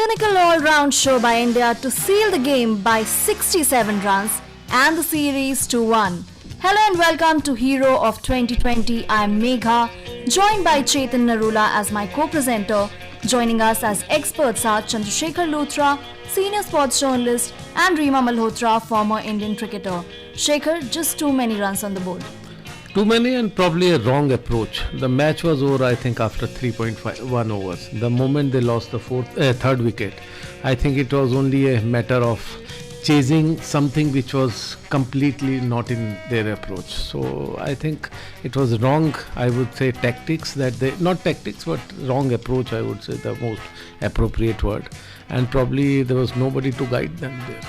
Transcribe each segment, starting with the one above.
clinical all-round show by India to seal the game by 67 runs and the series to 1. Hello and welcome to Hero of 2020. I am Megha, joined by Chetan Narula as my co-presenter. Joining us as experts are Chandrasekhar Luthra, senior sports journalist, and Reema Malhotra, former Indian cricketer. Shekhar, just too many runs on the board. Too many and probably a wrong approach. The match was over, I think, after 3.1 overs. The moment they lost the third wicket, I think it was only a matter of chasing something which was completely not in their approach. So I think it was wrong, I would say, tactics not tactics, but wrong approach, I would say, the most appropriate word. And probably there was nobody to guide them there.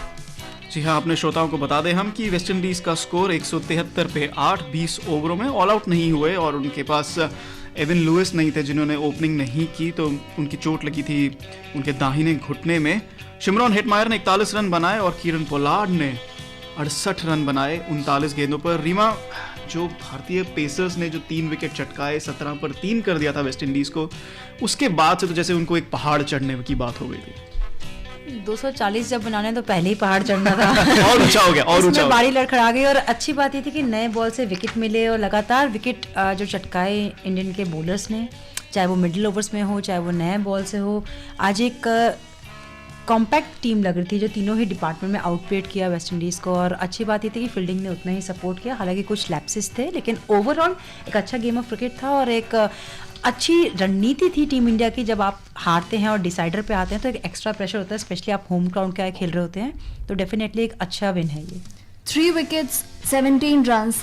जी हाँ, अपने श्रोताओं को बता दें हम कि West Indies का score 173 पे 20 ओवरों में ऑल आउट नहीं हुए और उनके पास एवन लुइस नहीं थे जिन्होंने ओपनिंग नहीं की, तो उनकी चोट लगी थी उनके दाहिने घुटने में। शिमरॉन हेटमायर ने 41 रन बनाए और कीरन पोलार्ड ने 68 रन बनाए 39 गेंदों पर। रीमा, जो भारतीय पेसर्स ने जो 3 विकेट चटकाए, 17 पर 3 कर दिया था वेस्ट इंडीज को, उसके बाद से तो जैसे उनको एक पहाड़ चढ़ने की बात हो गई थी। 240 जब बनाने तो पहले ही पहाड़ चढ़ना था और ऊंचा हो गया, और ऊंचा बारी लड़खड़ा गई। और अच्छी बात ये थी कि नए बॉल से विकेट मिले और लगातार विकेट जो चटकाए इंडियन के बॉलर्स ने, चाहे वो मिडिल ओवर्स में हो चाहे वो नए बॉल से हो। आज एक कॉम्पैक्ट टीम लग रही थी जो तीनों ही डिपार्टमेंट में आउटपेड किया वेस्ट इंडीज़ को। और अच्छी बात ये थी कि फील्डिंग ने उतना ही सपोर्ट किया, हालांकि कुछ लैप्सेस थे, लेकिन ओवरऑल एक अच्छा गेम ऑफ क्रिकेट था और एक अच्छी रणनीति थी टीम इंडिया की। जब आप हारते हैं और डिसाइडर पे आते हैं तो एक एक्स्ट्रा प्रेशर होता है, स्पेशली आप होम ग्राउंड के आए खेल रहे होते हैं, तो डेफिनेटली एक अच्छा विन है ये। 3 wickets, 17 runs.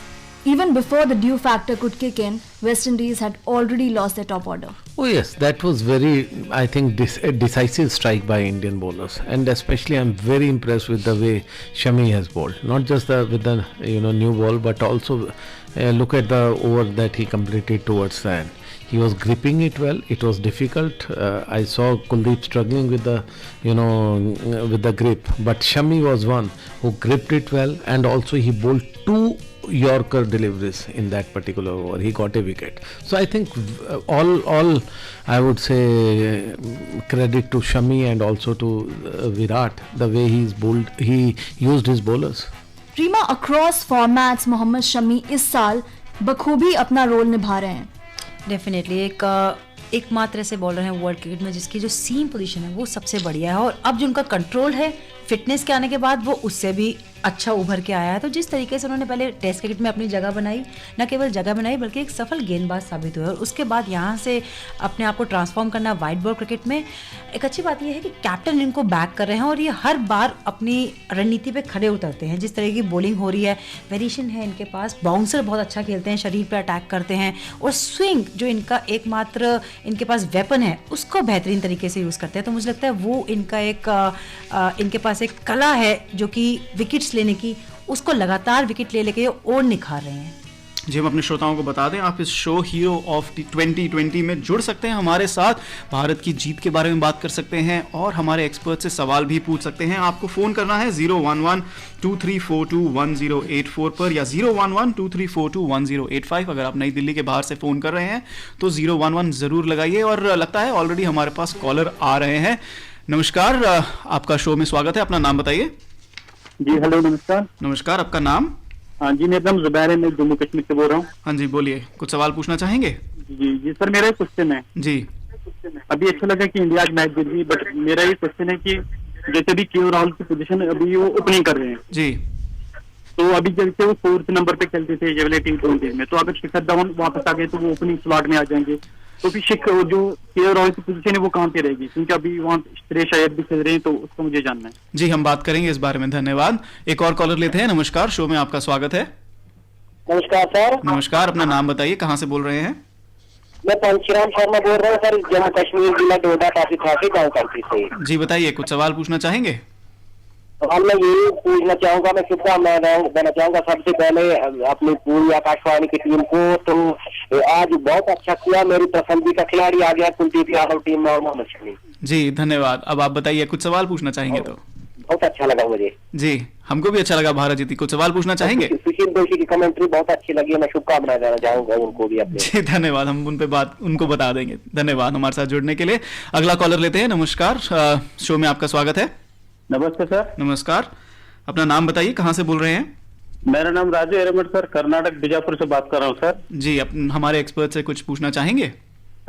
Even before the due factor could kick in, West Indies had already lost their top order. Oh yes, that was very, I think, a decisive strike by Indian bowlers, and especially I'm very impressed with the way Shami has bowled. Not just with the new ball, but also look at the over that he completed towards the end. He was gripping it well. It was difficult. I saw Kuldeep struggling with the with the grip, but Shami was one who gripped it well, and also he bowled 2 Yorker deliveries in that particular over. He got a wicket. So I think all I would say credit to Shami and also to Virat, the way he's bowled, he used his bowlers. Reema, across formats, Mohammed Shami इस साल बखूबी अपना role निभा रहे हैं। Definitely एकमात्र ऐसे bowler हैं वर्ल्ड क्रिकेट में जिसकी जो सीम पोजीशन है वो सबसे बढ़िया है, और अब जो उनका कंट्रोल है फिटनेस के आने के बाद वो उससे भी अच्छा उभर के आया है। तो जिस तरीके से उन्होंने पहले टेस्ट क्रिकेट में अपनी जगह बनाई, न केवल जगह बनाई बल्कि एक सफल गेंदबाज साबित हुए, और उसके बाद यहाँ से अपने आप को ट्रांसफॉर्म करना वाइड बॉल क्रिकेट में। एक अच्छी बात यह है कि कैप्टन इनको बैक कर रहे हैं और ये हर बार अपनी रणनीति पे खड़े उतरते हैं। जिस तरह की बॉलिंग हो रही है, वेरिएशन है इनके पास, बाउंसर बहुत अच्छा खेलते हैं, शरीर पर अटैक करते हैं, और स्विंग जो इनका एकमात्र इनके पास वेपन है उसको बेहतरीन तरीके से यूज़ करते हैं। तो मुझे लगता है वो इनका इनके पास एक कला है जो कि विकेट्स लेने की, उसको लगातार विकेट ले लेके और निखार रहे हैं। जी, हम अपने श्रोताओं को बता दें, आप इस शो हीरो ऑफ 2020 में जुड़ सकते हैं हमारे साथ, भारत की जीत के बारे में बात कर सकते हैं और हमारे एक्सपर्ट से सवाल भी पूछ सकते हैं। आपको फ़ोन करना है 011-2342-1084 पर या 011-2342-1085। अगर आप नई दिल्ली के बाहर से फ़ोन कर रहे हैं तो 011 ज़रूर लगाइए। और लगता है ऑलरेडी हमारे पास कॉलर आ रहे हैं। नमस्कार, आपका शो में स्वागत है। अपना नाम बताइए। जी हेलो, नमस्कार। नमस्कार, आपका नाम? हाँ जी, मेरा नाम जुबैर है, मैं जम्मू कश्मीर से बोल रहा हूँ। हाँ जी, बोलिए, कुछ सवाल पूछना चाहेंगे? जी सर, मेरा एक क्वेश्चन है। जी, अभी अच्छा लगा कि इंडिया आज मैच जीत गई, बट मेरा ये क्वेश्चन है कि जैसे अभी के राहुल की पोजीशन अभी वो ओपनिंग कर रहे हैं जी, तो अभी जैसे वो 4th नंबर पे खेलते थे ये वाले T20 में, तो अगर शिखर धवन वापस आ गए तो वो ओपनिंग स्लॉट में आ जाएंगे, तो फिर जो के राहुल की पोजीशन है वो कहाँ पे रहेगी? क्योंकि अभी वहाँ श्रेयस अय्यर भी खेल रहे हैं, तो उसको मुझे जानना है। जी, हम बात करेंगे इस बारे में। धन्यवाद। एक और कॉलर लेते हैं। नमस्कार, शो में आपका स्वागत है। नमस्कार सर। नमस्कार, अपना नाम बताइए, कहाँ से बोल रहे हैं? मैं पंचराम शर्मा बोल रहा हूँ सर, जम्मू कश्मीर जिला डोडा काफी गाँव करती से। जी बताइए, कुछ सवाल पूछना चाहेंगे? और मैं यही पूछना चाहूंगा, मैं शुभकामनाएं देना चाहूंगा सबसे पहले अपनी पूरी आकाशवाणी की टीम को। तो आज बहुत अच्छा किया, मेरी पसंदीदा खिलाड़ी आ गया कुलदीप यादव टीम में और मोहम्मद शमी। जी धन्यवाद। अब आप बताइए, कुछ सवाल पूछना चाहेंगे तो? बहुत अच्छा लगा मुझे। जी, हमको भी अच्छा लगा भारत जीती। कुछ सवाल पूछना चाहेंगे? सुशील जोशी की कमेंट्री बहुत अच्छी लगी है, मैं शुभकामनाएं देना चाहूंगा उनको भी अपने। जी धन्यवाद, हम उन पे बात उनको बता देंगे। धन्यवाद हमारे साथ जुड़ने के लिए। अगला कॉलर लेते हैं। नमस्कार, शो में आपका स्वागत है। नमस्ते सर। नमस्कार, अपना नाम बताइए, कहाँ से बोल रहे हैं? मेरा नाम राजू एरमठ सर, कर्नाटक बीजापुर से बात कर रहा हूँ सर। जी, हमारे एक्सपर्ट से कुछ पूछना चाहेंगे?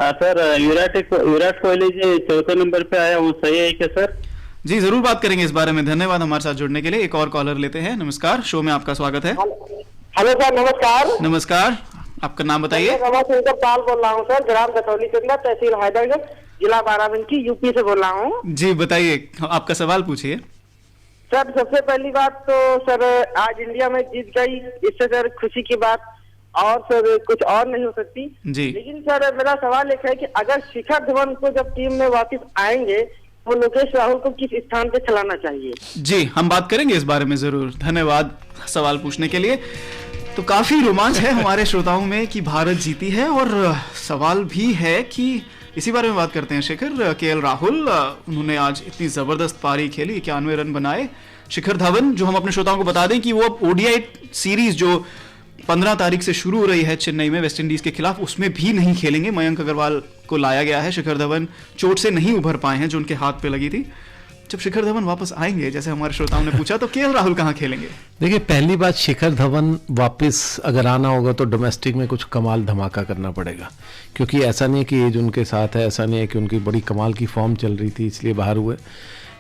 सर, विराट कोहली जी चौथे नंबर पे आया, वो सही है क्या सर? जी जरूर बात करेंगे इस बारे में। धन्यवाद हमारे साथ जुड़ने के लिए। एक और कॉलर लेते हैं। नमस्कार, शो में आपका स्वागत है। हेलो सर, नमस्कार। नमस्कार, आपका नाम बताइए। रमाशंकर पाल बोल रहा हूँ सर, ग्राम गतौली चंदा, तहसील हैदरगंज, जिला बाराबंकी, यूपी से बोल रहा हूँ। जी बताइए, आपका सवाल पूछिए। सर सबसे पहली बात तो सर, आज इंडिया में जीत गई, इससे सर खुशी की बात और सर कुछ और नहीं हो सकती जी। लेकिन सर मेरा सवाल एक है कि अगर शिखर धवन को जब टीम में वापस आएंगे तो लोकेश राहुल को किस स्थान पे खिलाना चाहिए? जी, हम बात करेंगे इस बारे में जरूर। धन्यवाद सवाल पूछने के लिए। तो काफी रोमांच है हमारे श्रोताओं में कि भारत जीती है, और सवाल भी है कि इसी बारे में बात करते हैं। शिखर केएल राहुल, उन्होंने आज इतनी जबरदस्त पारी खेली, 91 रन बनाए। शिखर धवन, जो हम अपने श्रोताओं को बता दें कि वो अब ओडीआई सीरीज जो 15 तारीख से शुरू हो रही है चेन्नई में वेस्ट इंडीज के खिलाफ, उसमें भी नहीं खेलेंगे। मयंक अग्रवाल को लाया गया है। शिखर धवन चोट से नहीं उभर पाए हैं जो उनके हाथ पे लगी थी। जब शिखर धवन वापस आएंगे, जैसे हमारे श्रोताओं ने पूछा, तो केएल राहुल कहाँ खेलेंगे? देखिए, पहली बात, शिखर धवन वापस अगर आना होगा तो डोमेस्टिक में कुछ कमाल धमाका करना पड़ेगा, क्योंकि ऐसा नहीं है कि एज उनके साथ है, ऐसा नहीं है कि उनकी बड़ी कमाल की फॉर्म चल रही थी इसलिए बाहर हुए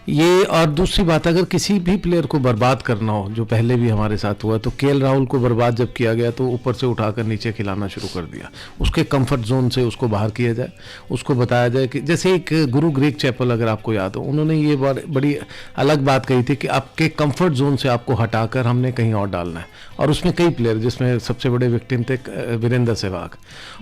ये। और दूसरी बात, अगर किसी भी प्लेयर को बर्बाद करना हो, जो पहले भी हमारे साथ हुआ, तो केएल राहुल को बर्बाद जब किया गया तो ऊपर से उठाकर नीचे खिलाना शुरू कर दिया। उसके कंफर्ट जोन से उसको बाहर किया जाए, उसको बताया जाए कि जैसे एक गुरु ग्रेग चैपल, अगर आपको याद हो, उन्होंने ये बड़ी अलग बात कही थी कि आपके कंफर्ट जोन से आपको हटाकर हमने कहीं और डालना है। और उसमें कई प्लेयर, जिसमें सबसे बड़े विक्टिम थे वीरेंद्र सहवाग।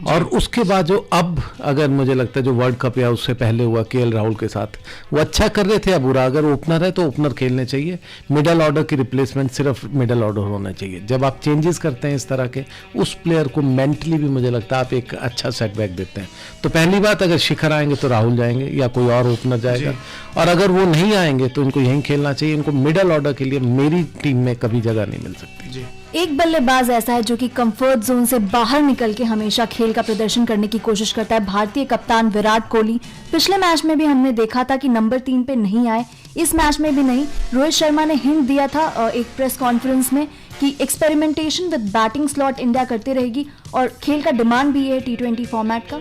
और उसके बाद जो अब, अगर मुझे लगता है जो वर्ल्ड कप या उससे पहले हुआ केएल राहुल के साथ, वो अच्छा कर रहे थे या बुरा, अगर ओपनर है तो ओपनर खेलने चाहिए। मिडल ऑर्डर की रिप्लेसमेंट सिर्फ मिडल ऑर्डर होना चाहिए। जब आप चेंजेस करते हैं इस तरह के, उस प्लेयर को मेंटली भी मुझे लगता है आप एक अच्छा सेटबैक देते हैं। तो पहली बात, अगर शिखर आएंगे तो राहुल जाएंगे या कोई और ओपनर जाएगा, और अगर वो नहीं आएंगे तो इनको यहीं खेलना चाहिए। इनको मिडल ऑर्डर के लिए मेरी टीम में कभी जगह नहीं मिल सकती। जी। एक बल्लेबाज ऐसा है जो कि कंफर्ट जोन से बाहर निकल के हमेशा खेल का प्रदर्शन करने की कोशिश करता है, भारतीय कप्तान विराट कोहली। पिछले मैच में भी हमने देखा था कि नंबर 3 पे नहीं आए, इस मैच में भी नहीं। रोहित शर्मा ने हिंट दिया था एक प्रेस कॉन्फ्रेंस में कि experimentation with batting slot India करती रहेगी, और खेल का डिमांड भी है T20 फॉर्मेट का।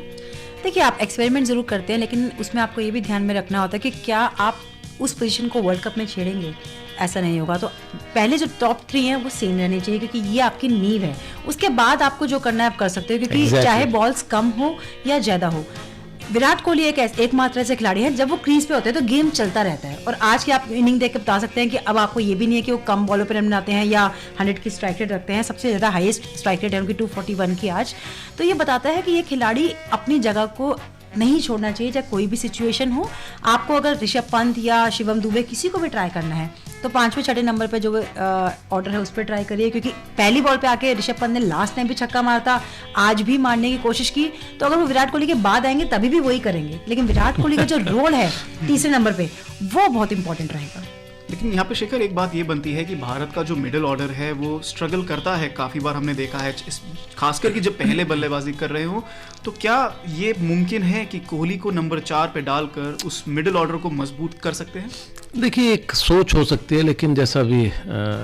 देखिए, आप एक्सपेरिमेंट जरूर करते हैं, लेकिन उसमें आपको ये भी ध्यान में रखना होता है कि क्या आप उस पोजीशन को वर्ल्ड कप में छेड़ेंगे। ऐसा नहीं होगा। तो पहले जो टॉप 3 हैं वो सेम रहने चाहिए, क्योंकि ये आपकी नींव है। उसके बाद आपको जो करना है आप कर सकते हो, क्योंकि चाहे बॉल्स कम हो या ज्यादा हो। विराट कोहली एकमात्र ऐसे खिलाड़ी हैं, जब वो क्रीज पे होते हैं तो गेम चलता रहता है। और आज की आप इनिंग देख के बता सकते हैं कि अब आपको ये भी नहीं है कि वो कम बॉलों पर रन बनाते हैं या 100 की स्ट्राइक रेट रखते हैं। सबसे ज्यादा हाईएस्ट स्ट्राइक रेट है उनकी 241 की आज। तो ये बताता है कि ये खिलाड़ी अपनी जगह को नहीं छोड़ना चाहिए, चाहे कोई भी सिचुएशन हो। आपको अगर ऋषभ पंत या शिवम दुबे किसी को भी ट्राई करना है तो 5वें 6ठे नंबर पे जो ऑर्डर है उस पर ट्राई करिए, क्योंकि पहली बॉल पे आके ऋषभ पंत ने लास्ट टाइम भी छक्का मारा था, आज भी मारने की कोशिश की। तो अगर वो विराट कोहली के बाद आएंगे तभी भी वही करेंगे, लेकिन विराट कोहली का जो रोल है तीसरे नंबर पे वो बहुत इंपॉर्टेंट रहेगा। लेकिन यहाँ पे शिखर एक बात ये बनती है कि भारत का जो मिडिल ऑर्डर है वो स्ट्रगल करता है, काफ़ी बार हमने देखा है, खासकर कि जब पहले बल्लेबाजी कर रहे हो। तो क्या ये मुमकिन है कि कोहली को नंबर 4 पे डालकर उस मिडिल ऑर्डर को मजबूत कर सकते हैं? देखिए, एक सोच हो सकती है, लेकिन जैसा भी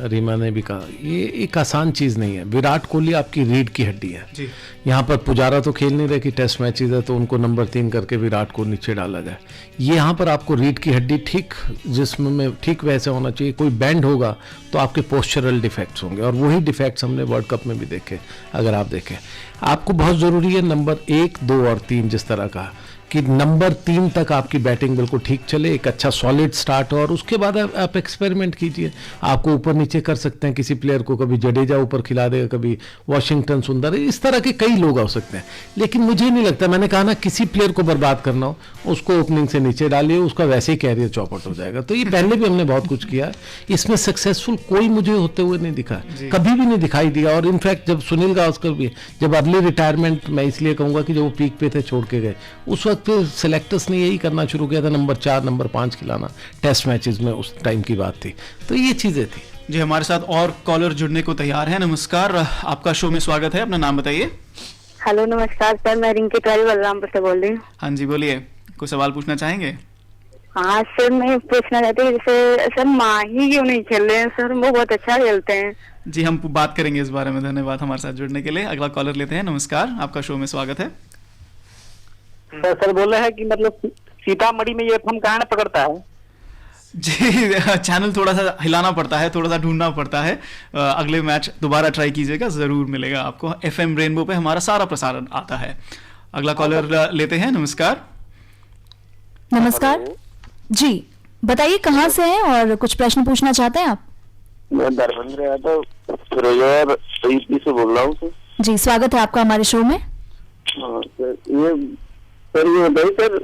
रीमा ने भी कहा, ये एक आसान चीज़ नहीं है। विराट कोहली आपकी रीढ़ की हड्डी है जी। यहाँ पर पुजारा तो खेल नहीं रहे कि टेस्ट मैचेस है तो उनको नंबर 3 करके विराट को नीचे डाला जाए। ये यहाँ पर आपको रीढ़ की हड्डी ठीक जिस्म में ठीक वैसे होना चाहिए। कोई बैंड होगा तो आपके पोस्चरल डिफेक्ट्स होंगे, और वही डिफेक्ट्स हमने वर्ल्ड कप में भी देखे। अगर आप देखें, आपको बहुत ज़रूरी है नंबर 1, 2 और 3, जिस तरह का कि नंबर 3 तक आपकी बैटिंग बिल्कुल ठीक चले, एक अच्छा सॉलिड स्टार्ट हो, और उसके बाद आप एक्सपेरिमेंट कीजिए। आपको ऊपर नीचे कर सकते हैं किसी प्लेयर को, कभी जडेजा ऊपर खिला देगा, कभी वॉशिंगटन सुंदर, इस तरह के कई लोग हो सकते हैं। लेकिन मुझे नहीं लगता, मैंने कहा ना, किसी प्लेयर को बर्बाद करना हो उसको ओपनिंग से नीचे डालिए, उसका वैसे ही कैरियर चौपट हो जाएगा। तो ये पहले भी हमने बहुत कुछ किया, इसमें सक्सेसफुल कोई मुझे होते हुए नहीं दिखा, कभी भी नहीं दिखाई दिया। और इनफैक्ट जब सुनील गावस्कर भी जब अर्ली रिटायरमेंट, मैं इसलिए कहूँगा कि जब वो पीक पे थे छोड़ के गए, उस वक्त फिर सिलेक्टर्स ने यही करना शुरू किया था, नंबर 4 नंबर 5 खिलाना टेस्ट मैचेस में, उस टाइम की बात थी। तो ये चीज़ें थी जी। हमारे साथ और कॉलर जुड़ने को तैयार है। नमस्कार, आपका शो में स्वागत है, अपना नाम बताइए। हेलो नमस्कार सर, मैं रिंकी तिवारी बलरामपुर से बोल रही हूँ। हाँ जी बोलिए, कोई सवाल पूछना चाहेंगे? हाँ सर, मैं पूछना चाहती हूँ जैसे सर माही क्यों नहीं खेल रहे हैं सर, वो बहुत अच्छा खेलते हैं। जी हम बात करेंगे इस बारे में। धन्यवाद हमारे साथ जुड़ने के लिए। अगला कॉलर लेते हैं। नमस्कार, आपका शो में स्वागत है। सर बोल रहे हैं कि मतलब सीतामढ़ी में ये एफएम कहाँ न पकड़ता है? जी चैनल थोड़ा सा हिलाना पड़ता है, थोड़ा सा ढूंढना पड़ता है। अगले मैच दोबारा ट्राई कीजिएगा, जरूर मिलेगा आपको। एफएम रेनबो पे हमारा सारा प्रसारण आता है। अगला कॉलर लेते हैं। नमस्कार। नमस्कार जी, बताइए कहाँ से हैं और कुछ प्रश्न पूछना चाहते हैं आप? मैं दरभंगा तो फिरोजपुर से बोल रहा हूँ सर। जी स्वागत है आपका हमारे शो में। हाँ सर, ये बताइए सर,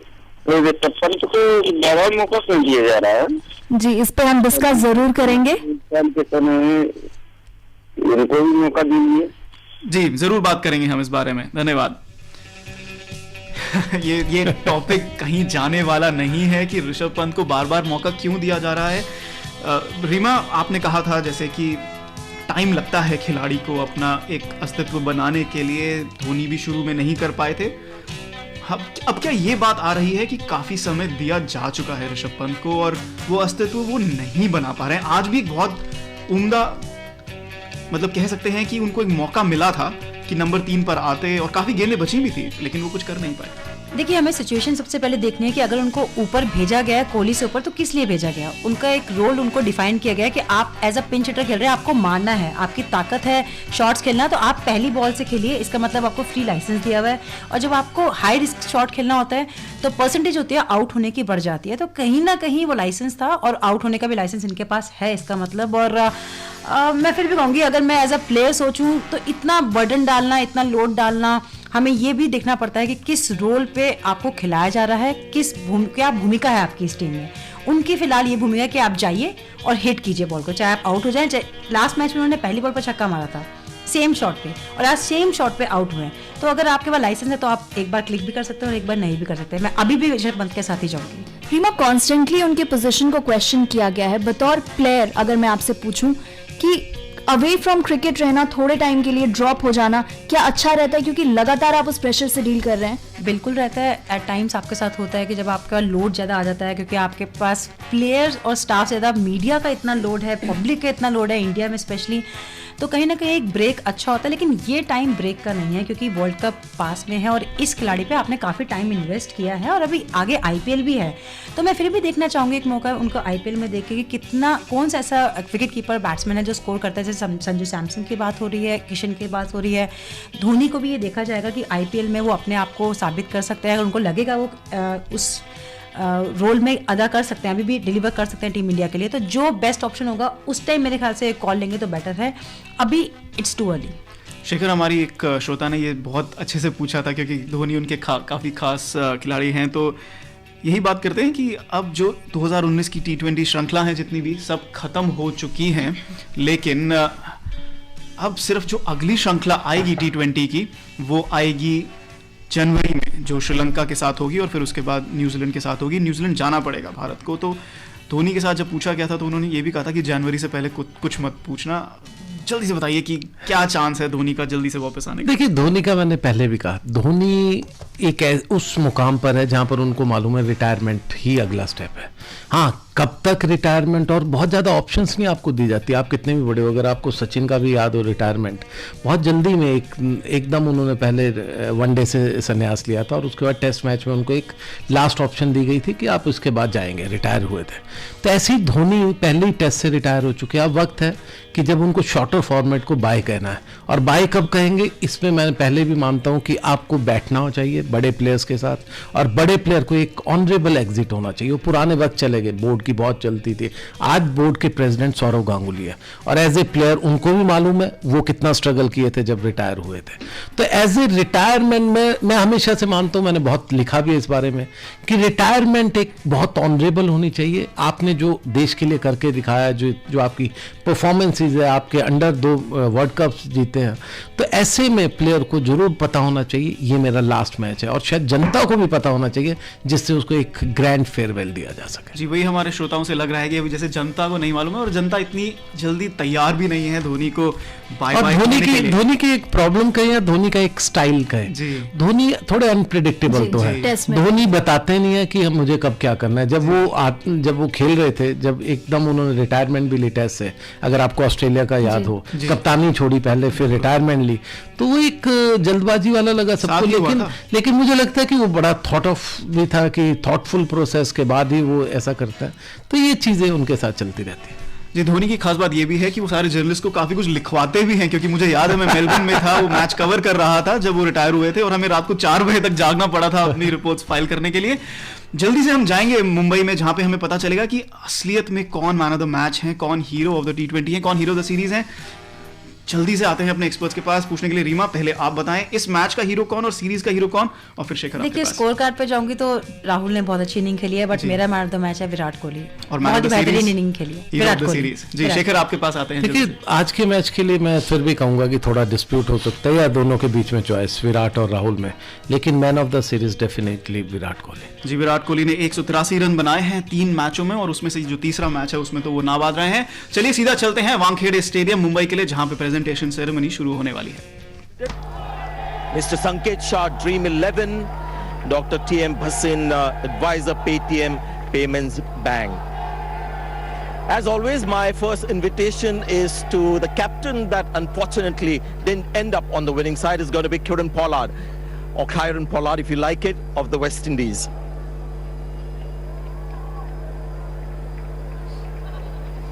पंत को बहुत मौका क्यों दिया जा रहा है? जी इस पे हम डिस्कस जरूर करेंगे। के समय इनको भी मौका दीजिए। जी जरूर बात करेंगे हम इस बारे में। धन्यवाद। ये टॉपिक कहीं जाने वाला नहीं है कि ऋषभ पंत को बार बार मौका क्यों दिया जा रहा है। रीमा, आपने कहा था जैसे कि टाइम लगता है खिलाड़ी को अपना एक अस्तित्व बनाने के लिए, धोनी भी शुरू में नहीं कर पाए थे। अब क्या ये बात आ रही है कि काफी समय दिया जा चुका है ऋषभ पंत को और वो अस्तित्व वो नहीं बना पा रहे हैं? आज भी बहुत उम्दा, मतलब कह सकते हैं कि उनको एक मौका मिला था कि नंबर 3 पर आते और काफी गेंदें बची भी थी, लेकिन वो कुछ कर नहीं पाए। देखिए हमें सिचुएशन सबसे पहले देखनी है कि अगर उनको ऊपर भेजा गया है, कोहली से ऊपर, तो किस लिए भेजा गया। उनका एक रोल उनको डिफाइन किया गया है कि आप एज अ पिंच हिटर खेल रहे हैं, आपको मारना है, आपकी ताकत है शॉट्स खेलना, तो आप पहली बॉल से खेलिए। इसका मतलब आपको फ्री लाइसेंस दिया हुआ है। और जब आपको हाई रिस्क शॉट खेलना होता है तो परसेंटेज होती है आउट होने की बढ़ जाती है। तो कहीं ना कहीं वो लाइसेंस था और आउट होने का भी लाइसेंस इनके पास है, इसका मतलब। और मैं फिर भी कहूँगी, अगर मैं एज अ प्लेयर सोचूं तो इतना बर्डन डालना, इतना लोड डालना, हमें ये भी देखना पड़ता है कि किस रोल पे आपको खिलाया जा रहा है, क्या भूमिका है आपकी इस टीम में। उनकी फिलहाल ये भूमिका है कि आप जाइए और हिट कीजिए बॉल को, चाहे आप आउट हो जाएं। लास्ट मैच में उन्होंने पहली बॉल पर छक्का मारा था सेम शॉट पे, और आज सेम शॉट पे आउट हुए। तो अगर आपके पास लाइसेंस है तो आप एक बार क्लिक भी कर सकते हैं और एक बार नहीं भी कर सकते। मैं अभी भी ऋषभ पंत के साथ ही जाऊंगी। रीमा, कॉन्स्टेंटली उनके पोजीशन को क्वेश्चन किया गया है। बतौर प्लेयर अगर मैं आपसे पूछूं कि अवे फ्रॉम क्रिकेट रहना, थोड़े टाइम के लिए ड्रॉप हो जाना, क्या अच्छा रहता है? क्योंकि लगातार आप उस प्रेशर से डील कर रहे हैं। बिल्कुल रहता है। एट टाइम्स आपके साथ होता है कि जब आपका लोड ज़्यादा आ जाता है, क्योंकि आपके पास प्लेयर्स और स्टाफ ज़्यादा, मीडिया का इतना लोड है, पब्लिक का इतना लोड है इंडिया में स्पेशली, तो कहीं ना कहीं एक ब्रेक अच्छा होता है। लेकिन ये टाइम ब्रेक का नहीं है, क्योंकि वर्ल्ड कप पास में है और इस खिलाड़ी पे आपने काफ़ी टाइम इन्वेस्ट किया है और अभी आगे आईपीएल भी है। तो मैं फिर भी देखना चाहूँगी एक मौका उनको आईपीएल में देखे कि कितना, कौन सा ऐसा विकेट कीपर बैट्समैन है जो स्कोर करता है। जैसे संजू सैमसन की बात हो रही है, किशन की बात हो रही है, धोनी को भी ये देखा जाएगा कि आईपीएल में वो अपने आप को साबित कर सकते हैं। अगर उनको लगेगा वो उस रोल में अदा कर सकते हैं, अभी भी डिलीवर कर सकते हैं टीम इंडिया के लिए, तो जो बेस्ट ऑप्शन होगा उस टाइम मेरे ख्याल से कॉल लेंगे तो बेटर है। अभी इट्स टू अर्ली। शेखर, हमारी एक श्रोता ने ये बहुत अच्छे से पूछा था, क्योंकि धोनी उनके काफ़ी खास खिलाड़ी हैं। तो यही बात करते हैं कि अब जो 2019 की T20 श्रृंखला है, जितनी भी सब खत्म हो चुकी हैं, लेकिन अब सिर्फ जो अगली श्रृंखला आएगी T20 की, वो आएगी जनवरी में, जो श्रीलंका के साथ होगी और फिर उसके बाद न्यूजीलैंड के साथ होगी। न्यूजीलैंड जाना पड़ेगा भारत को। तो धोनी के साथ जब पूछा गया था तो उन्होंने ये भी कहा था कि जनवरी से पहले कुछ मत पूछना। जल्दी से बताइए कि क्या चांस है धोनी का जल्दी से वापस आने का? देखिए, धोनी का मैंने पहले भी कहा, धोनी एक उस मुकाम पर है जहां पर उनको मालूम है रिटायरमेंट ही अगला स्टेप है। हाँ, कब तक रिटायरमेंट, और बहुत ज़्यादा ऑप्शंस नहीं आपको दी जाती, आप कितने भी बड़े हो। अगर आपको सचिन का भी याद हो, रिटायरमेंट बहुत जल्दी में एकदम उन्होंने पहले वनडे से संन्यास लिया था और उसके बाद टेस्ट मैच में उनको एक लास्ट ऑप्शन दी गई थी कि आप उसके बाद जाएंगे, रिटायर हुए थे। तो ऐसे ही धोनी पहले ही टेस्ट से रिटायर हो चुके हैं। अब वक्त है कि जब उनको शॉर्टर फॉर्मेट को बाय कहना है, और बाय कब कहेंगे, इसमें मैं पहले भी मानता हूं कि आपको बैठना हो चाहिए बड़े प्लेयर्स के साथ, और बड़े प्लेयर को एक ऑनरेबल एग्जिट होना चाहिए। वो पुराने वक्त चले गए, बोर्ड की बहुत चलती थी। आज बोर्ड के प्रेसिडेंट सौरव गांगुली है, और एज ए प्लेयर उनको भी मालूम है वो कितना स्ट्रगल किए थे जब रिटायर हुए थे। तो एज ए रिटायरमेंट में मैं हमेशा से मानता हूं, मैंने बहुत लिखा भी इस बारे में, कि रिटायरमेंट एक बहुत ऑनरेबल होनी चाहिए। आपने जो देश के लिए करके दिखाया, जो आपकी परफॉर्मेंसेज है, आपके अंडर लगातार 2 वर्ल्ड कप्स जीते हैं, तो ऐसे में प्लेयर को जरूर पता होना चाहिए ये मेरा लास्ट मैच है, और शायद जनता को भी पता होना चाहिए जिससे उसको एक ग्रैंड फेयरवेल दिया जा सके। जी, वही हमारे श्रोताओं से लग रहा है कि अभी जैसे जनता को नहीं मालूम है, और जनता इतनी जल्दी तैयार भी नहीं है धोनी को बाय बाय करने के लिए। धोनी की एक प्रॉब्लम कहें या धोनी का एक स्टाइल कहें, धोनी थोड़े अनप्रिडिक्टेबल तो है। धोनी बताते नहीं है कि हम मुझे कब क्या करना है। जब वो खेल रहे थे, जब एकदम उन्होंने रिटायरमेंट भी ली टेस्ट से, अगर आपको ऑस्ट्रेलिया का याद हो, कप्तानी छोड़ी पहले, फिर रिटायरमेंट ली, तो वो एक जल्दबाजी वाला लगा सबको। लेकिन मुझे लगता है कि वो बड़ा थॉट ऑफ भी था, कि थॉटफुल प्रोसेस के बाद ही वो ऐसा करता है। तो ये चीजें उनके साथ चलती रहती है। जी, धोनी की खास बात ये भी है कि वो सारे जर्नलिस्ट को काफी कुछ लिखवाते भी हैं, क्योंकि मुझे याद है मैं मेलबर्न में था, वो मैच कवर कर रहा था जब वो रिटायर हुए थे, और हमें रात को 4 बजे तक जागना पड़ा था अपनी रिपोर्ट्स फाइल करने के लिए। जल्दी से हम जाएंगे मुंबई में, जहां पे हमें पता चलेगा कि असलियत में कौन मैन ऑफ द मैच है, कौन हीरो ऑफ द T20 है, कौन हीरो ऑफ द सीरीज है। जल्दी से आते हैं अपने एक्सपर्ट्स के पास पूछने के लिए। रीमा, पहले आप बताएं इस मैच का हीरो कौन और सीरीज का हीरो कौन, और फिर शेखर। देखिए, स्कोर कार्ड पे जाऊंगी तो राहुल ने बहुत अच्छी इनिंग खेली है, बट मेरा मैन ऑफ द मैच है विराट कोहली, और बहुत बेहतरीन इनिंग खेली है विराट कोहली। जी, शेखर आपके पास आते हैं। देखिए, आज के मैच के लिए मैं फिर भी कहूंगा कि थोड़ा डिस्प्यूट हो सकता है, या दोनों के बीच में चॉइस विराट और राहुल में, लेकिन man of the series definitely Virat Kohli. जी, विराट कोहली ने 183 रन बनाए हैं 3 मैचों में, और उसमें से जो तीसरा मैच है उसमें तो वो नाबाद रहे हैं। चलिए सीधा चलते हैं वानखेड़े स्टेडियम मुंबई के लिए, जहां पे प्रेजेंटेशन सेरेमनी शुरू होने वाली है। Mr. Sanket Shah, Dream 11, Dr. T.M. Bhasin, Advisor Paytm Payments Bank. As always, my first invitation is to the captain that unfortunately didn't end up on the winning side. Is going to be Kieran Pollard, or Kieran Pollard if you like it, of the West Indies.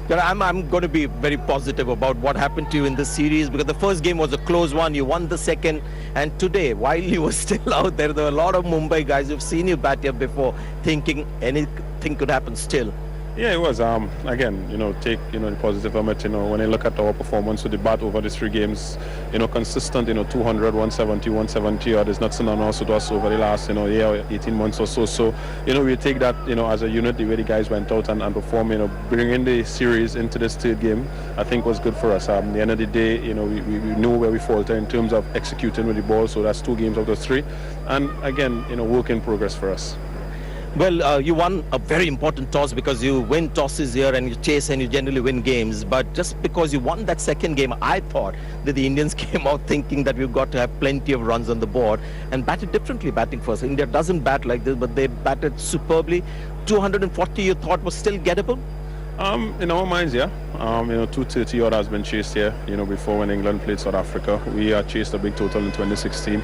I'm going to be very positive about what happened to you in this series, because the first game was a close one. You won the second, and today, while you were still out there, there were a lot of Mumbai guys who've seen you bat here before, thinking anything could happen still. Yeah, it was. Again, take the positive from it. When you look at our performance with the bat over the 3 games, consistent. 200, 170, 170 odd is not synonymous with us over the last year, 18 months or so. So we take that as a unit. The way the guys went out and performed, bringing the series into this 3rd game, I think was good for us. At the end of the day, we knew where we falter in terms of executing with the ball. So that's 2 games out of 3, and again, work in progress for us. Well, you won a very important toss, because you win tosses here and you chase and you generally win games. But just because you won that second game, I thought that the Indians came out thinking that we've got to have plenty of runs on the board and batted differently, batting first. India doesn't bat like this, but they batted superbly. 240 you thought was still gettable? In our minds, yeah. 230 odd has been chased here, before when England played South Africa. We chased a big total in 2016,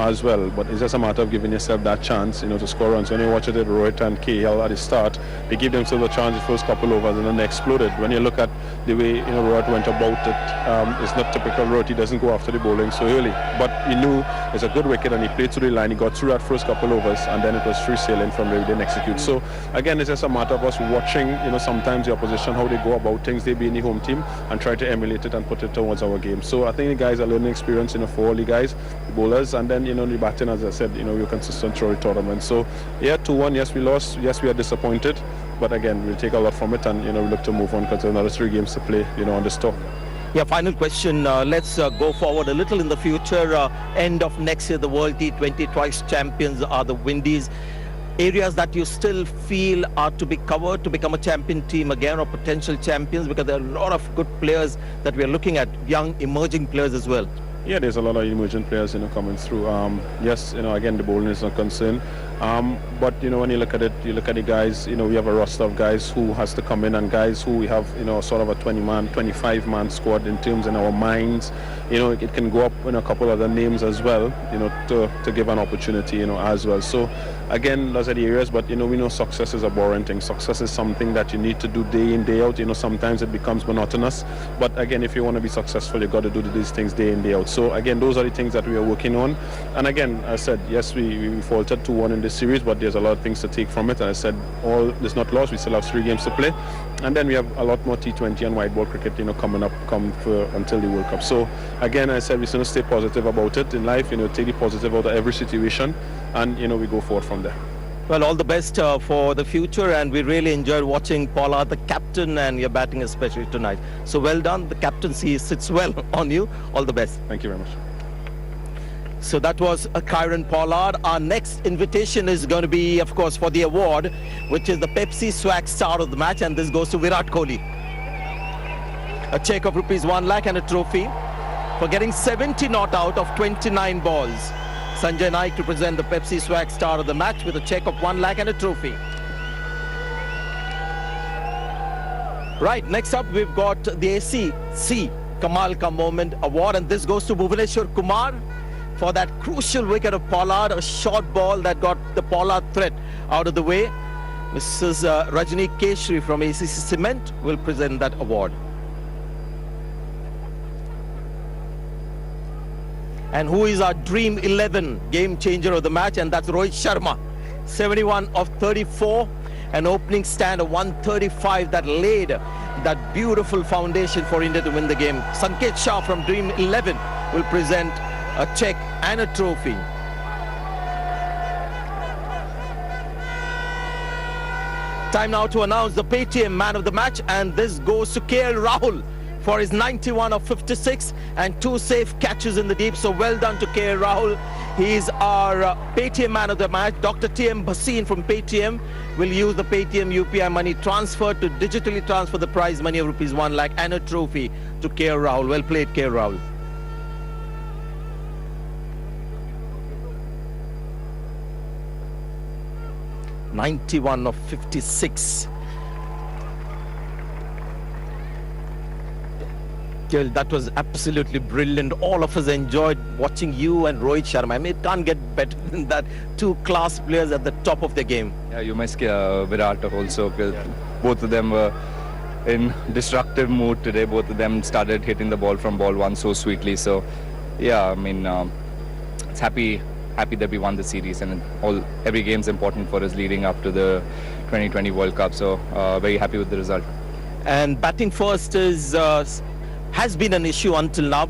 as well. But it's just a matter of giving yourself that chance, to score runs. When you watch it at Rohit and KL at the start, they gave themselves a chance the first couple overs and then they exploded. When you look at the way, Rohit went about it, it's not typical Rohit. He doesn't go after the bowling so early. But he knew it's a good wicket and he played through the line. He got through that first couple overs and then it was free sailing from there. He didn't execute. So, again, it's just a matter of us watching, sometimes the opposition, how they go about things. They be in the home team and try to emulate it and put it towards our game. So I think the guys are learning experience, for all the guys, the bowlers, and then the batting, as I said, we were consistent through the tournament. So yeah, 2-1. Yes, we lost. Yes, we are disappointed, but again, we'll take a lot from it, and we look to move on, because there's another 3 games to play, on this tour. Yeah, final question. Let's go forward a little in the future. End of next year, the World T20 twice champions are the Windies. Areas that you still feel are to be covered to become a champion team again, or potential champions, because there are a lot of good players that we are looking at, young emerging players as well. Yeah, there's a lot of emerging players, coming through. Yes, again, the bowling is not concerned. But, when you look at it, you look at the guys, we have a roster of guys who has to come in, and guys who we have, sort of a 20-man, 25-man squad in terms in our minds. It can go up in a couple other names as well, to give an opportunity, as well. So, again, those are the areas, but, we know success is a boring thing. Success is something that you need to do day in, day out. Sometimes it becomes monotonous. But, again, if you want to be successful, you've got to do these things day in, day out. So, again, those are the things that we are working on. And, again, I said, yes, we faltered 2-1 in this series, but there's a lot of things to take from it. And I said, all is not lost. We still have 3 games to play. And then we have a lot more T20 and white ball cricket, coming up until the World Cup. So, again, I said we're going to stay positive about it in life, take the positive out of every situation, and, we go forward from there. Well, all the best for the future, and we really enjoyed watching Pollard, the captain, and your batting especially tonight. So well done. The captaincy sits well on you. All the best. Thank you very much. So that was Kieron Pollard. Our next invitation is going to be, of course, for the award, which is the Pepsi Swag Star of the match, and this goes to Virat Kohli. A cheque of ₹1 lakh and a trophy for getting 70 not out of 29 balls. Sanjay Naik to present the Pepsi Swag Star of the match with a cheque of 1 lakh and a trophy. Right, next up we've got the ACC Kamal Ka Moment Award, and this goes to Bhuvaneshwar Kumar for that crucial wicket of Pollard, a short ball that got the Pollard threat out of the way. Mrs. Rajni Keshri from ACC Cement will present that award. And who is our Dream 11 game changer of the match? And that's Rohit Sharma. 71 of 34, an opening stand of 135 that laid that beautiful foundation for India to win the game. Sanket Shah from Dream 11 will present a cheque and a trophy. Time now to announce the Paytm man of the match, and this goes to KL Rahul for his 91 of 56 and 2 safe catches in the deep. So well done to KL Rahul. He's our Paytm man of the match. Dr. T.M. Bhasin from Paytm will use the Paytm UPI money transfer to digitally transfer the prize money of ₹1 lakh and a trophy to KL Rahul. Well played, KL Rahul. (91 of 56). That was absolutely brilliant. All of us enjoyed watching you and Rohit Sharma. I mean, it can't get better than that. 2 class players at the top of their game. Yeah, you must Virat also. Both of them were in destructive mood today. Both of them started hitting the ball from ball 1 so sweetly. So, yeah, I mean, it's happy that we won the series, and every game is important for us leading up to the 2020 World Cup. So, very happy with the result. And batting first has been an issue until now.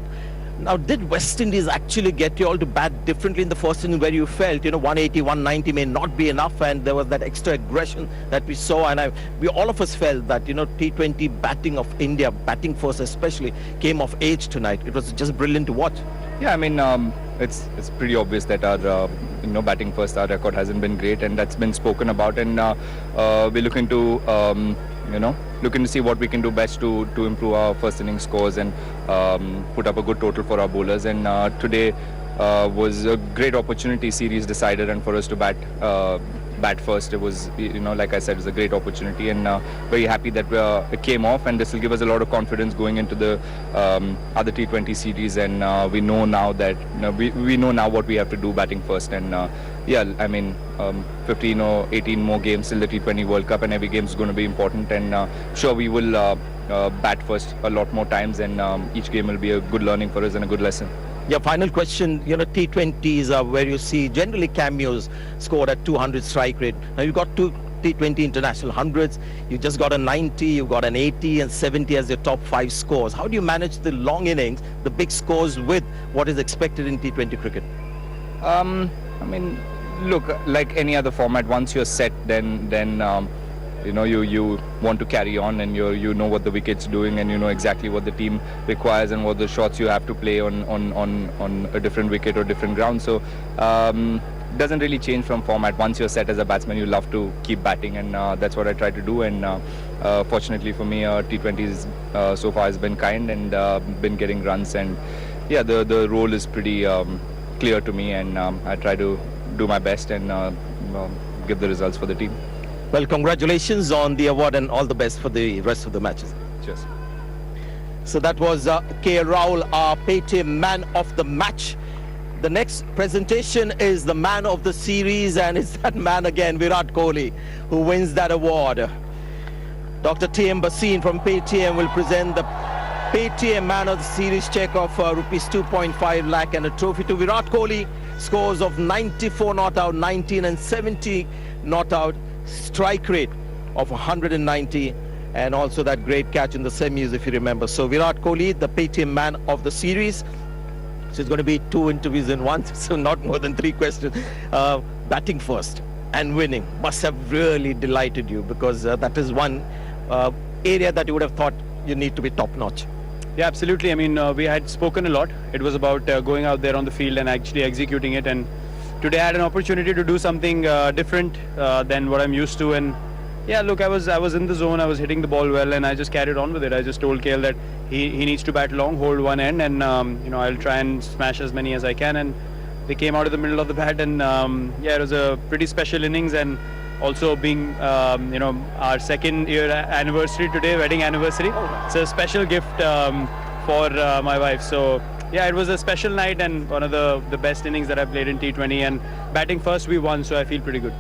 Now, did West Indies actually get you all to bat differently in the first inning, where you felt, 180, 190 may not be enough, and there was that extra aggression that we saw, and all of us felt that, T20 batting of India, batting first especially, came of age tonight. It was just brilliant to watch. Yeah, I mean, it's pretty obvious that our batting first, our record hasn't been great, and that's been spoken about, and we're looking to looking to see what we can do best to improve our first inning scores and put up a good total for our bowlers. And today was a great opportunity. Series decided, and for us to bat first, it was, like I said, it was a great opportunity, and very happy that it came off, and this will give us a lot of confidence going into the other T20 series, and we know now that we know now what we have to do batting first. And yeah, I mean, 15 or 18 more games till the T20 World Cup, and every game is going to be important, and sure we will bat first a lot more times, and each game will be a good learning for us and a good lesson. Yeah, final question. T20s are where you see generally cameos scored at 200 strike rate. Now you've got 2 T20 international hundreds. You just got a 90, you've got an 80 and 70 as your top 5 scores. How do you manage the long innings, the big scores, with what is expected in T20 cricket? I mean, look, like any other format, once you're set, then you want to carry on, and you know what the wicket's doing, and you know exactly what the team requires and what the shots you have to play on a different wicket or different ground. So doesn't really change from format. Once you're set as a batsman, you love to keep batting, and that's what I try to do. And fortunately for me, T20s so far has been kind and been getting runs, and yeah, the role is pretty clear to me, and I try to do my best and give the results for the team. Well, congratulations on the award, and all the best for the rest of the matches. Cheers. So that was KL Rahul, our Paytm man of the match. The next presentation is the man of the series, and it's that man again, Virat Kohli, who wins that award. Dr. T.M. Bhasin from Paytm will present the Paytm man of the series check of ₹2.5 lakh and a trophy to Virat Kohli. Scores of 94 not out, 19 and 70 not out. Strike rate of 190, and also that great catch in the semis, if you remember. So Virat Kohli, the Paytm man of the series. So it's going to be 2 interviews in one, so not more than 3 questions. Batting first. and winning must have really delighted you, because that is one area that you would have thought you need to be top notch. Yeah, absolutely. I mean, we had spoken a lot. It was about going out there on the field and actually executing it. And today I had an opportunity to do something different than what I'm used to. And yeah, look, I was in the zone. I was hitting the ball well, and I just carried on with it. I just told KL that he needs to bat long, hold one end, and I'll try and smash as many as I can. And they came out of the middle of the bat, and yeah, it was a pretty special innings. And also being our second year anniversary today, wedding anniversary, it's a special gift for my wife. So yeah, it was a special night and one of the best innings that I played in T20, and batting first we won, so I feel pretty good.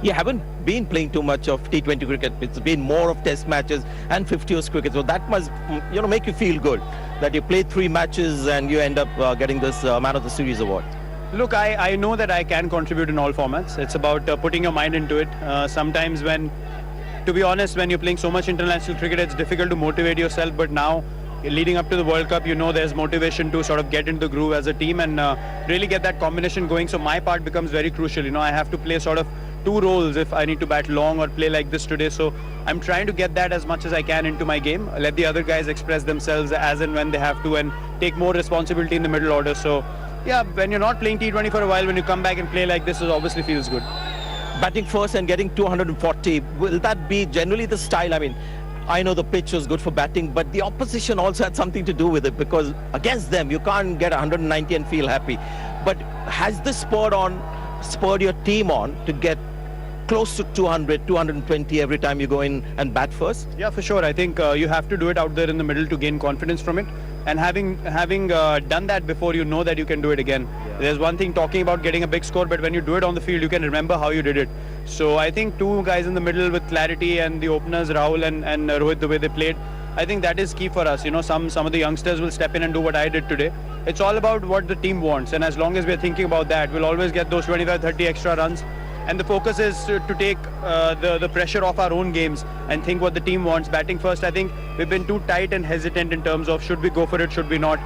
You haven't been playing too much of T20 cricket. It's been more of test matches and 50 overs cricket, so that must make you feel good that you played 3 matches and you end up getting this Man of the Series award. Look, I know that I can contribute in all formats. It's about putting your mind into it. Sometimes to be honest, when you're playing so much international cricket, it's difficult to motivate yourself. But now, leading up to the World Cup, there's motivation to sort of get into the groove as a team and really get that combination going. So my part becomes very crucial. I have to play sort of 2 roles if I need to bat long or play like this today. So I'm trying to get that as much as I can into my game. Let the other guys express themselves as and when they have to, and take more responsibility in the middle order. So yeah, when you're not playing T20 for a while, when you come back and play like this, it obviously feels good. Batting first and getting 240, will that be generally the style? I mean, I know the pitch was good for batting, but the opposition also had something to do with it, because against them, you can't get 190 and feel happy. But has this spurred your team on to get close to 200, 220 every time you go in and bat first? Yeah, for sure. I think you have to do it out there in the middle to gain confidence from it. And having done that before, you know that you can do it again. Yeah. There's one thing talking about getting a big score, but when you do it on the field, you can remember how you did it. So I think 2 guys in the middle with clarity, and the openers, Rahul and Rohit, the way they played, I think that is key for us. Some of the youngsters will step in and do what I did today. It's all about what the team wants. And as long as we're thinking about that, we'll always get those 25, 30 extra runs. And the focus is to take the pressure off our own games and think what the team wants. Batting first, I think we've been too tight and hesitant in terms of should we go for it, should we not.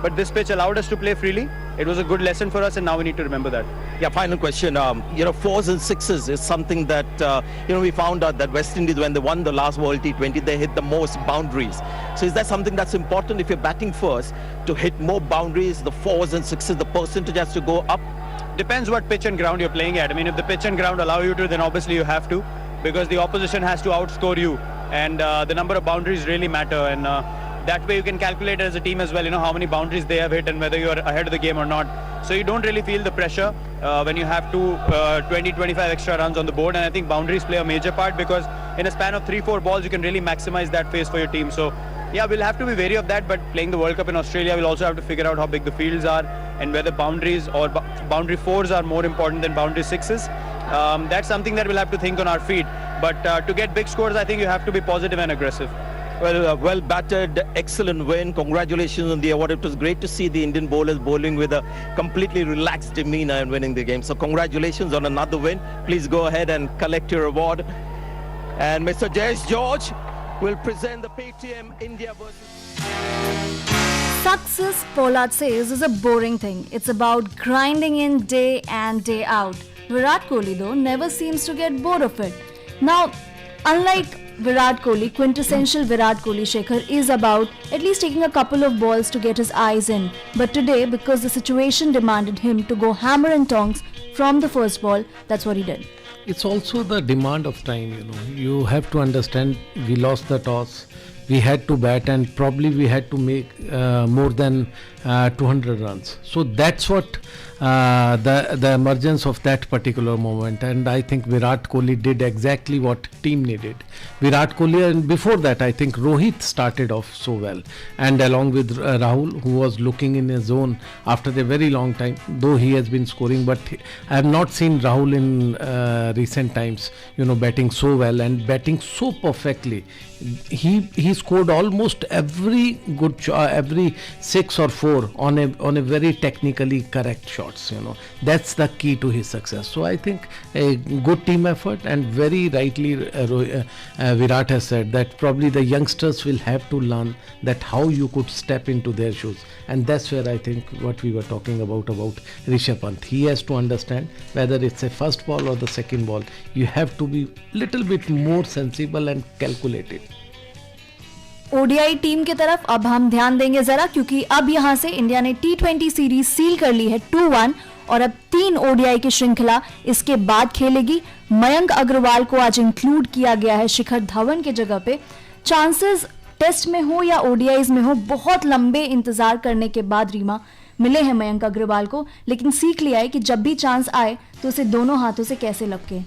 But this pitch allowed us to play freely. It was a good lesson for us, and now we need to remember that. Yeah, final question. 4s and 6s is something that, we found out that West Indies, when they won the last World T20, they hit the most boundaries. So is that something that's important if you're batting first, to hit more boundaries, the 4s and 6s, the percentage has to go up? Depends what pitch and ground you're playing at. I mean, if the pitch and ground allow you to, then obviously you have to, because the opposition has to outscore you, and the number of boundaries really matter, and that way you can calculate as a team as well, how many boundaries they have hit and whether you're ahead of the game or not. So you don't really feel the pressure when you have 20, 25 extra runs on the board, and I think boundaries play a major part, because in a span of 3-4 balls, you can really maximize that pace for your team. So yeah, we'll have to be wary of that, but playing the World Cup in Australia, we'll also have to figure out how big the fields are and whether boundaries or boundary 4s are more important than boundary 6s. That's something that we'll have to think on our feet. But to get big scores, I think you have to be positive and aggressive. Well batted, excellent win. Congratulations on the award. It was great to see the Indian bowlers bowling with a completely relaxed demeanor and winning the game. So congratulations on another win. Please go ahead and collect your award. And Mr. Jayesh George will present the Paytm India versus... Success, Pollard says, is a boring thing. It's about grinding in day and day out. Virat Kohli, though, never seems to get bored of it. Now, unlike Virat Kohli, quintessential Virat Kohli Shekhar is about at least taking a couple of balls to get his eyes in. But today, because the situation demanded him to go hammer and tongs from the first ball, that's what he did. It's also the demand of time, You have to understand, we lost the toss. We had to bat, and probably we had to make more than 200 runs. So that's what the emergence of that particular moment, and I think Virat Kohli did exactly what team needed. Virat Kohli, and before that I think Rohit started off so well, and along with Rahul, who was looking in a zone after a very long time, though he has been scoring, but I have not seen Rahul in recent times, batting so well and batting so perfectly. He scored almost every good every 6 or 4 on a very technically correct shot. shots. That's the key to his success. So I think a good team effort, and very rightly Virat has said that probably the youngsters will have to learn that how you could step into their shoes, and that's where I think what we were talking about Rishabh Pant. He has to understand whether it's a first ball or the second ball, you have to be little bit more sensible and calculated. ODI team की तरफ अब हम ध्यान देंगे जरा, क्योंकि अब यहां से इंडिया ने T20 सीरीज सील कर ली है 2-1 और अब 3 ओडीआई की श्रृंखला इसके बाद खेलेगी। मयंक अग्रवाल को आज इंक्लूड किया गया है शिखर धवन के जगह पे। चांसेस टेस्ट में हो या ओडीआईज में हो, बहुत लंबे इंतजार करने के बाद रीमा मिले हैं मयंक अग्रवाल को, लेकिन सीख लिया है कि जब भी चांस आए तो उसे दोनों हाथों से कैसे लपके।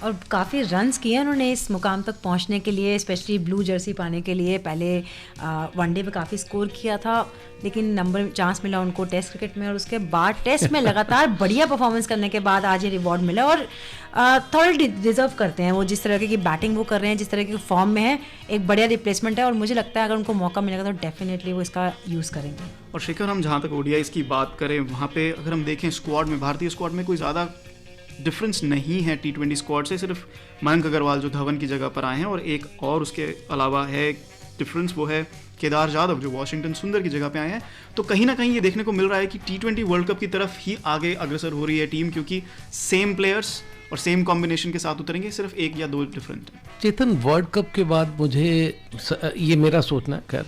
और काफ़ी रन्स किए उन्होंने इस मुकाम तक पहुंचने के लिए, स्पेशली ब्लू जर्सी पाने के लिए। पहले वनडे पे काफ़ी स्कोर किया था, लेकिन नंबर चांस मिला उनको टेस्ट क्रिकेट में, और उसके बाद टेस्ट में लगातार बढ़िया परफॉर्मेंस करने के बाद आज ये रिवॉर्ड मिला। और थोड़ा डिजर्व करते हैं वो, जिस तरह की बैटिंग वो कर रहे हैं, जिस तरह की फॉर्म में है, एक बढ़िया रिप्लेसमेंट है। और मुझे लगता है अगर उनको मौका मिलेगा तो डेफिनेटली वो इसका यूज़ करेंगे। और शिखर, हम जहाँ तक ओडीआईज की बात करें, वहाँ पे अगर हम देखें स्क्वाड में, भारतीय स्क्वाड में कोई ज़्यादा डिफरेंस नहीं है T20 स्क्वाड से। सिर्फ मयंक अग्रवाल जो धवन की जगह पर आए हैं, और एक और उसके अलावा है डिफरेंस, वो है केदार जाधव जो वॉशिंगटन सुंदर की जगह पे आए हैं। तो कहीं ना कहीं ये देखने को मिल रहा है कि T20 वर्ल्ड कप की तरफ ही आगे अग्रसर हो रही है टीम, क्योंकि सेम प्लेयर्स और सेम कॉम्बिनेशन के साथ उतरेंगे, सिर्फ 1 या 2 डिफरेंट है। चेतन, वर्ल्ड कप के बाद मुझे ये मेरा सोचना है, खैर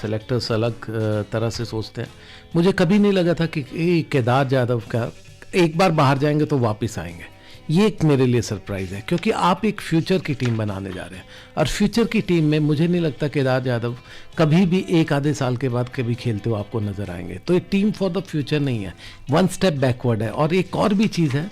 सेलेक्टर्स अलग तरह से सोचते हैं, मुझे कभी नहीं लगा था कि केदार जाधव का एक बार बाहर जाएंगे तो वापस आएंगे। ये एक मेरे लिए सरप्राइज है, क्योंकि आप एक फ्यूचर की टीम बनाने जा रहे हैं, और फ्यूचर की टीम में मुझे नहीं लगता केदार जाधव कभी भी एक आधे साल के बाद कभी खेलते हुए आपको नजर आएंगे। तो ये टीम फॉर द फ्यूचर नहीं है, 1 स्टेप बैकवर्ड है। और एक और भी चीज़ है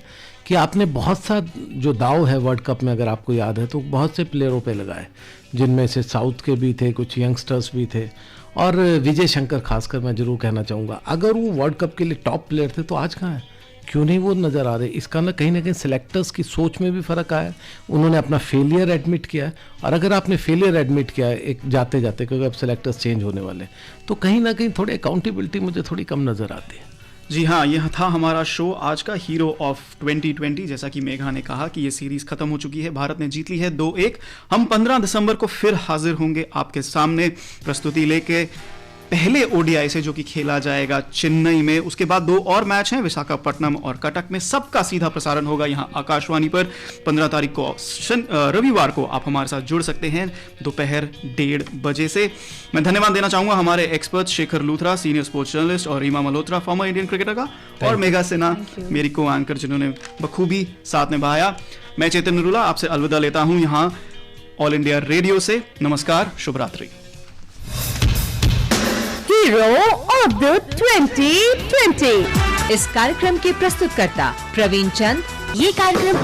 कि आपने बहुत सा जो दाव है वर्ल्ड कप में, अगर आपको याद है तो बहुत से प्लेयरों पे लगाए, जिनमें से साउथ के भी थे, कुछ यंगस्टर्स भी थे, और विजय शंकर खासकर मैं जरूर कहना चाहूँगा, अगर वो वर्ल्ड कप के लिए टॉप प्लेयर थे तो आज कहाँ है, क्यों नहीं वो नज़र आ रहे। इसका ना कहीं सेलेक्टर्स की सोच में भी फ़र्क आया है, उन्होंने अपना फेलियर एडमिट किया है। और अगर आपने फेलियर एडमिट किया है एक जाते जाते, क्योंकि अब सेलेक्टर्स चेंज होने वाले हैं, तो कहीं ना कहीं थोड़ी अकाउंटेबिलिटी मुझे थोड़ी कम नज़र आती है। जी हाँ, यह था हमारा शो आज का हीरो ऑफ 2020। जैसा कि मेघा ने कहा कि ये सीरीज खत्म हो चुकी है, भारत ने जीत ली है 2-1। हम 15 दिसंबर को फिर हाजिर होंगे आपके सामने प्रस्तुति लेके, पहले ओडीआई से जो कि खेला जाएगा चेन्नई में। उसके बाद 2 और मैच हैं, विशाखापट्टनम और कटक में। सबका सीधा प्रसारण होगा यहाँ आकाशवाणी पर। 15 तारीख को रविवार को आप हमारे साथ जुड़ सकते हैं दोपहर 1:30 बजे से। मैं धन्यवाद देना चाहूंगा हमारे expert Shekhar Luthra, senior sports journalist, और Reema Malhotra, former Indian cricketer का, और मेघा सिन्हा, मेरी को एंकर, जिन्होंने बखूबी साथ निभाया। मैं चेतन नरूला आपसे अलविदा लेता हूँ यहाँ ऑल इंडिया रेडियो से। नमस्कार, शुभ रात्रि। हीरो ऑफ द 2020 इस कार्यक्रम के प्रस्तुतकर्ता प्रवीण चंद। ये कार्यक्रम